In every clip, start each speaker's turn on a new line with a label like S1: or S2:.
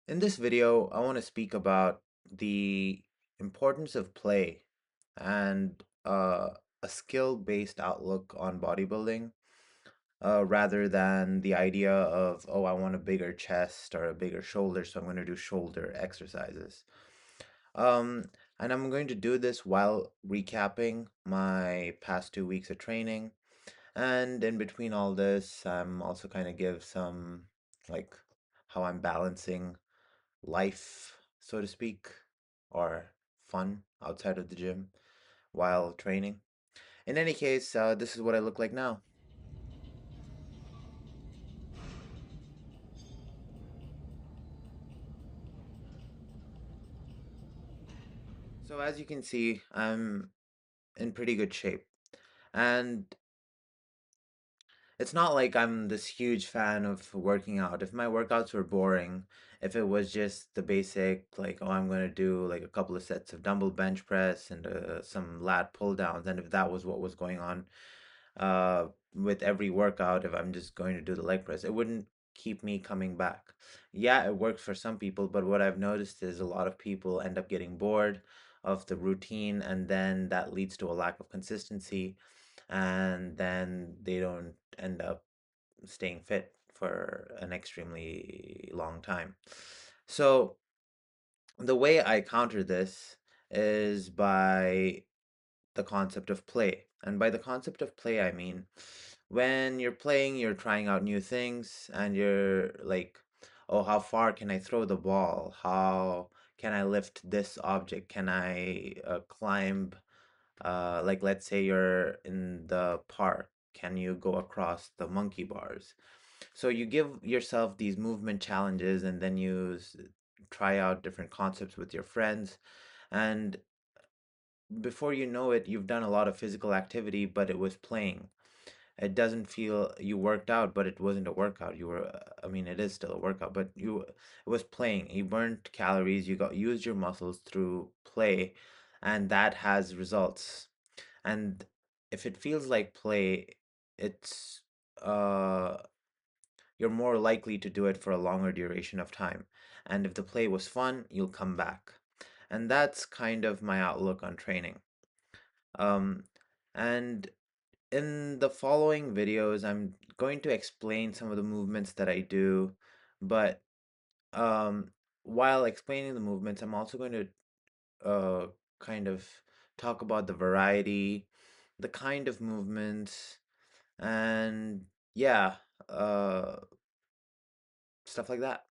S1: In this video, I want to speak about the importance of play and a skill-based outlook on bodybuilding, rather than the idea of, oh, I want a bigger chest or a bigger shoulder, so I'm going to do shoulder exercises. Um, and I'm going to do this while recapping my past 2 weeks of training. And in between all this, I'm also kind of give some like how I'm balancing life, so to speak, or fun outside of the gym while training. In any case, this is what I look like now. So as you can see, I'm in pretty good shape. And it's not like I'm this huge fan of working out. If my workouts were boring, if it was just the basic, like, oh, I'm going to do like a couple of sets of dumbbell bench press and some lat pull downs, and if that was what was going on, uh, with every workout, if I'm just going to do the leg press, it wouldn't keep me coming back. Yeah, it works for some people, but what I've noticed is a lot of people end up getting bored of the routine, and then that leads to a lack of consistency, and then they don't end up staying fit for an extremely long time. So, the way I counter this is by the concept of play. And by the concept of play, I mean when you're playing, you're trying out new things and you're like, oh, how far can I throw the ball? How can I lift this object? Can I climb? Like, let's say you're in the park. Can you go across the monkey bars? So you give yourself these movement challenges and then try out different concepts with your friends. And before you know it, you've done a lot of physical activity, but it was playing. It doesn't feel you worked out, but it wasn't a workout. I mean, it is still a workout, but it was playing. You burned calories, you got used your muscles through play, and that has results. And if it feels like play, it's uh you're more likely to do it for a longer duration of time. And if the play was fun, you'll come back. And that's kind of my outlook on training. Um, and in the following videos, I'm going to explain some of the movements that I do, but um, while explaining the movements, I'm also going to uh, kind of talk about the variety, the kind of movements, and yeah, uh, stuff like that.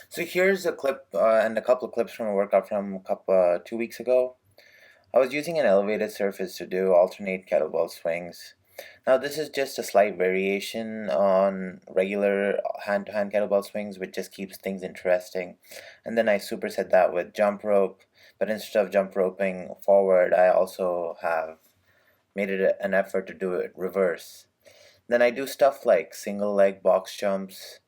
S1: So here's a clip and a couple of clips from a workout from 2 weeks ago. I was using an elevated surface to do alternate kettlebell swings. Now, this is just a slight variation on regular hand to hand kettlebell swings, which just keeps things interesting. And then I superset that with jump rope, but instead of jump roping forward, I also have made it an effort to do it reverse. Then I do stuff like single leg box jumps.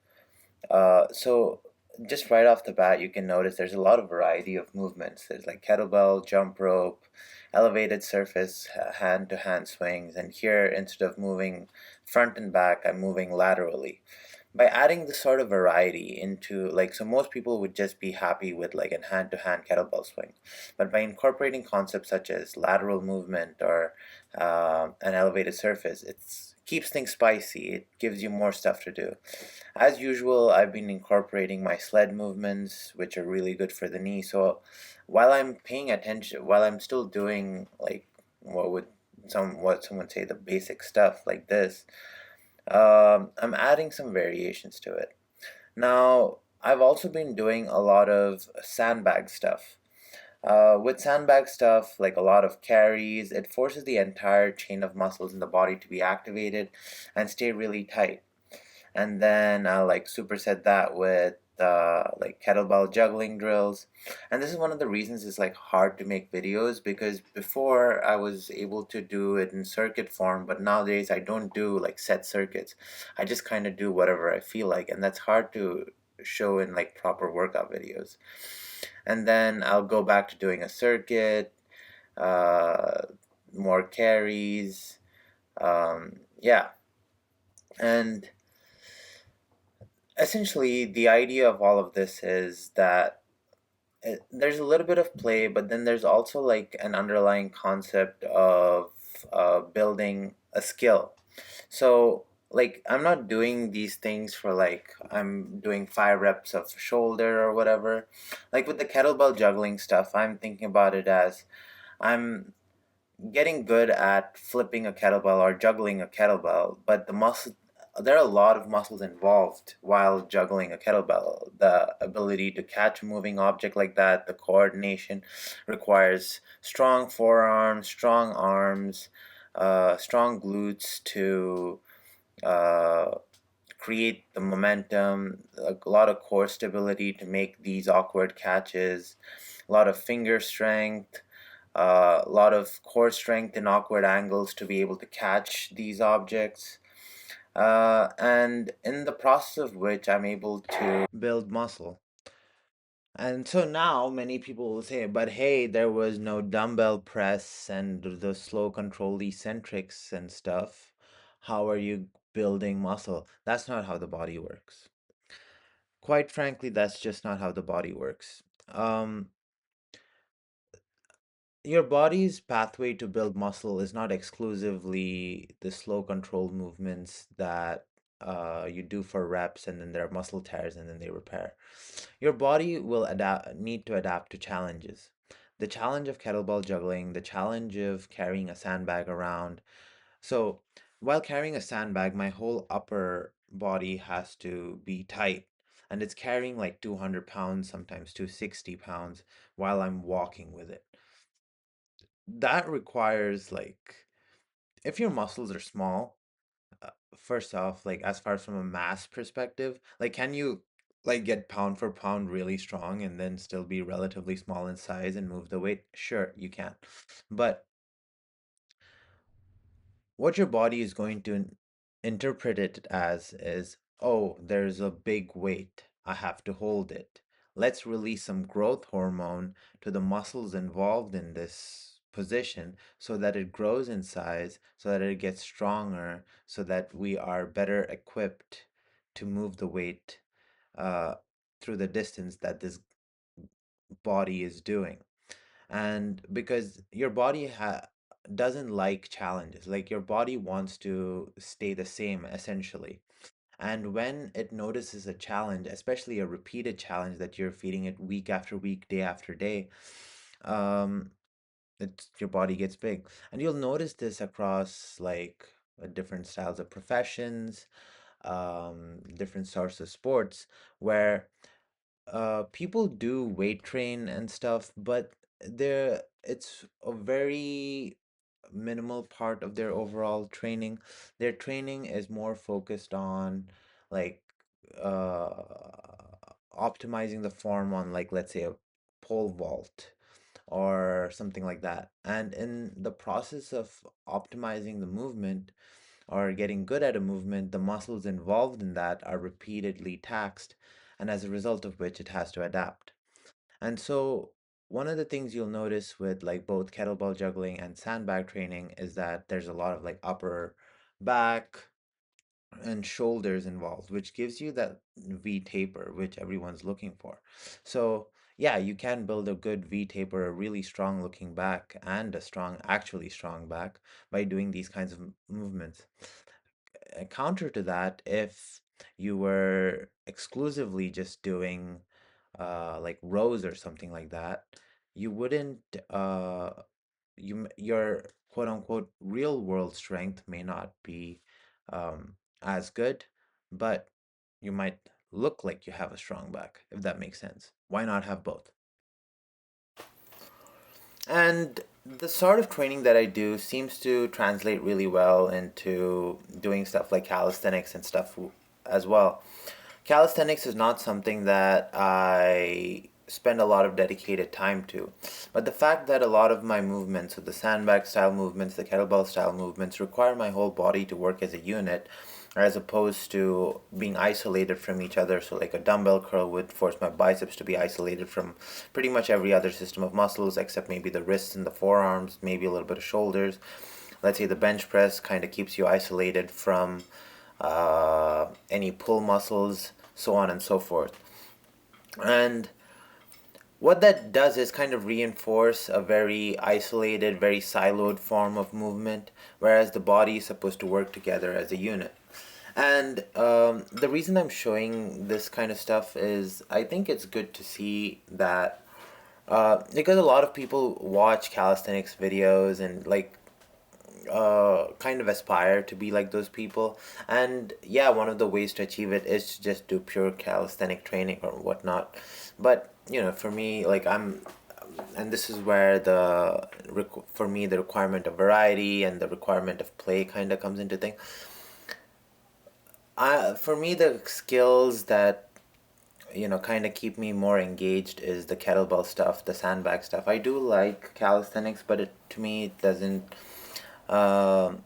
S1: So just right off the bat, you can notice there's a lot of variety of movements. There's like kettlebell, jump rope, elevated surface, hand to hand swings, and here instead of moving front and back, I'm moving laterally. By adding this sort of variety into like, so most people would just be happy with like a hand to hand kettlebell swing, but by incorporating concepts such as lateral movement or an elevated surface, it's keeps things spicy. It gives you more stuff to do. As usual, I've been incorporating my sled movements, which are really good for the knee. So while I'm paying attention, while I'm still doing like what someone say the basic stuff like this, I'm adding some variations to it. Now, I've also been doing a lot of sandbag stuff. With sandbag stuff, like a lot of carries, it forces the entire chain of muscles in the body to be activated and stay really tight. And then I like superset that with like kettlebell juggling drills. And this is one of the reasons it's like hard to make videos, because before I was able to do it in circuit form, but nowadays I don't do like set circuits. I just kind of do whatever I feel like, and that's hard to show in like proper workout videos. And then I'll go back to doing a circuit, uh, more carries, yeah. And essentially, the idea of all of this is that there's a little bit of play, but then there's also like an underlying concept of building a skill. So, like, I'm not doing these things for like I'm doing 5 reps of shoulder or whatever. Like with the kettlebell juggling stuff, I'm thinking about it as I'm getting good at flipping a kettlebell or juggling a kettlebell, but there are a lot of muscles involved while juggling a kettlebell. The ability to catch a moving object like that, the coordination requires strong forearms, strong arms, strong glutes to uh, create the momentum, a lot of core stability to make these awkward catches, a lot of finger strength, a lot of core strength in awkward angles to be able to catch these objects. And in the process of which I'm able to build muscle. And so now many people will say, but hey, there was no dumbbell press and the slow control eccentrics and stuff. How are you building muscle? That's not how the body works. Quite frankly, that's just not how the body works. Um, your body's pathway to build muscle is not exclusively the slow controlled movements that you do for reps and then there are muscle tears and then they repair. Your body will need to adapt to challenges. The challenge of kettlebell juggling, the challenge of carrying a sandbag around. So, while carrying a sandbag, my whole upper body has to be tight. And it's carrying like 200 pounds, sometimes 260 pounds while I'm walking with it. That requires like if your muscles are small, first off, like as far as from a mass perspective, like can you like get pound for pound really strong and then still be relatively small in size and move the weight? Sure, you can. But what your body is going to interpret it as is, oh, there's a big weight. I have to hold it. Let's release some growth hormone to the muscles involved in this position so that it grows in size, so that it gets stronger, so that we are better equipped to move the weight uh, through the distance that this body is doing. And because your body doesn't like challenges, like your body wants to stay the same essentially. And when it notices a challenge, especially a repeated challenge that you're feeding it week after week, day after day, um, your body gets big. And you'll notice this across like different styles of professions, different sorts of sports, where people do weight train and stuff, but it's a very minimal part of their overall training. Their training is more focused on like uh optimizing the form on like let's say a pole vault or something like that. And in the process of optimizing the movement or getting good at a movement, the muscles involved in that are repeatedly taxed, and as a result of which it has to adapt. And so, one of the things you'll notice with like both kettlebell juggling and sandbag training is that there's a lot of like upper back and shoulders involved, which gives you that V taper, which everyone's looking for. So, yeah, you can build a good V taper, a really strong looking back, and a strong, actually strong back by doing these kinds of movements. Counter to that, if you were exclusively just doing like rows or something like that, you wouldn't your quote unquote real world strength may not be as good, but you might look like you have a strong back, if that makes sense. Why not have both? And the sort of training that I do seems to translate really well into doing stuff like calisthenics and stuff as well. Calisthenics is not something that I spend a lot of dedicated time to. But the fact that a lot of my movements, so the sandbag style movements, the kettlebell style movements, require my whole body to work as a unit, as opposed to being isolated from each other. So, like a dumbbell curl would force my biceps to be isolated from pretty much every other system of muscles, except maybe the wrists and the forearms, maybe a little bit of shoulders. Let's say the bench press kind of keeps you isolated from any pull muscles. so on and so forth. And what that does is kind of reinforce a very isolated, very siloed form of movement, whereas the body is supposed to work together as a unit. And the reason I'm showing this kind of stuff is I think it's good to see that because a lot of people watch calisthenics videos and like kind of aspire to be like those people. And yeah, one of the ways to achieve it is to just do pure calisthenic training or whatnot. But you know, for me, like and this is where for me the requirement of variety and the requirement of play kind of comes into thing. For me, the skills that kind of keep me more engaged is the kettlebell stuff, the sandbag stuff. I do like calisthenics, but to me it doesn't um,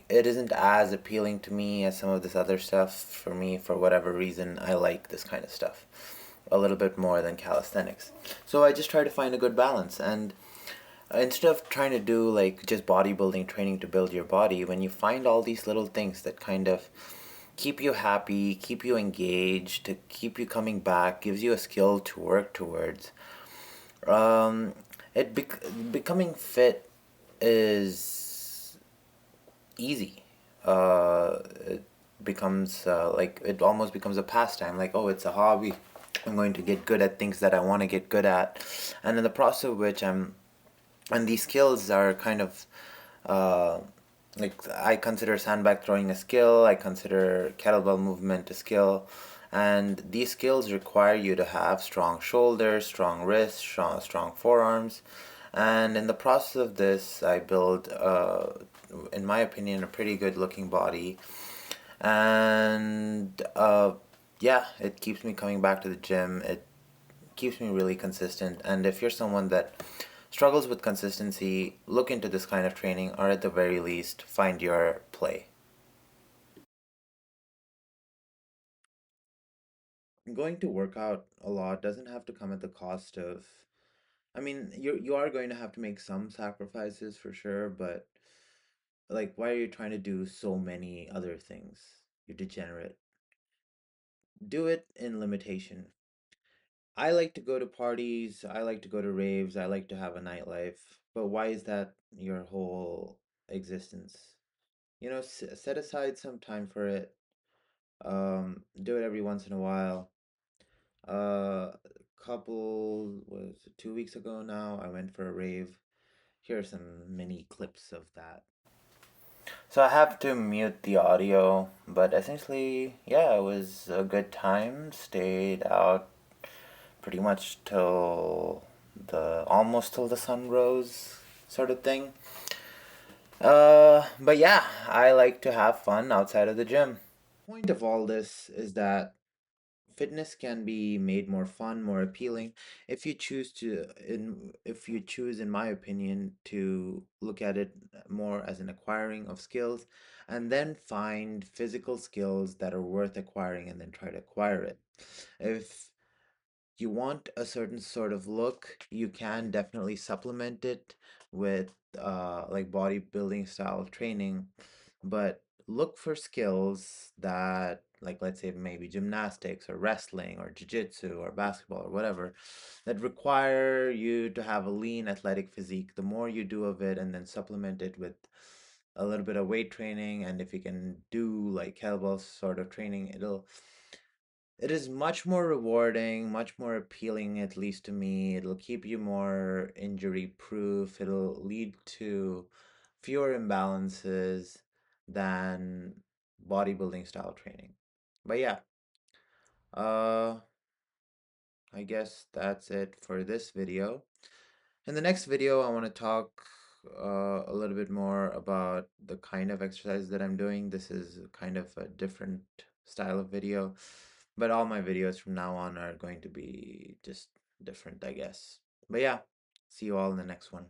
S1: it isn't as appealing to me as some of this other stuff. For me, for whatever reason, I like this kind of stuff a little bit more than calisthenics. So I just try to find a good balance. And instead of trying to do like just bodybuilding training to build your body, when you find all these little things that kind of keep you happy, keep you engaged, to keep you coming back, gives you a skill to work towards, um, becoming fit is easy. It becomes like it almost becomes a pastime. Like, oh, it's a hobby. I'm going to get good at things that I want to get good at, and in the process of which and these skills are kind of uh, like I consider sandbag throwing a skill. I consider kettlebell movement a skill, and these skills require you to have strong shoulders, strong wrists, strong forearms, and in the process of this, I build, in my opinion, a pretty good looking body, and yeah, it keeps me coming back to the gym. It keeps me really consistent, and if you're someone that struggles with consistency, look into this kind of training, or at the very least, find your play. Going to work out a lot doesn't have to come at the cost of. I mean, you are going to have to make some sacrifices for sure, but like, why are you trying to do so many other things? You degenerate. Do it in limitation. I like to go to parties, I like to go to raves, I like to have a nightlife, but why is that your whole existence? Set aside some time for it. Do it every once in a while. Couple was it 2 weeks ago now, I went for a rave. Here are some mini clips of that. So I have to mute the audio, but essentially, yeah, it was a good time. Stayed out pretty much till the almost till the sun rose, sort of thing. But yeah, I like to have fun outside of the gym. Point of all this is that fitness can be made more fun, more appealing if you choose, in my opinion, to look at it more as an acquiring of skills and then find physical skills that are worth acquiring and then try to acquire it. If you want a certain sort of look, you can definitely supplement it with like bodybuilding style training, but look for skills that, like, let's say maybe gymnastics or wrestling or jiu-jitsu or basketball or whatever, that require you to have a lean athletic physique. The more you do of it and then supplement it with a little bit of weight training, and if you can do like kettlebell sort of training, it is much more rewarding, much more appealing, at least to me. It'll keep you more injury proof. It'll lead to fewer imbalances than bodybuilding style training. But yeah, uh, I guess that's it for this video. In the next video, I want to talk a little bit more about the kind of exercise that I'm doing. This is kind of a different style of video, but all my videos from now on are going to be just different, I guess. But yeah, see you all in the next one.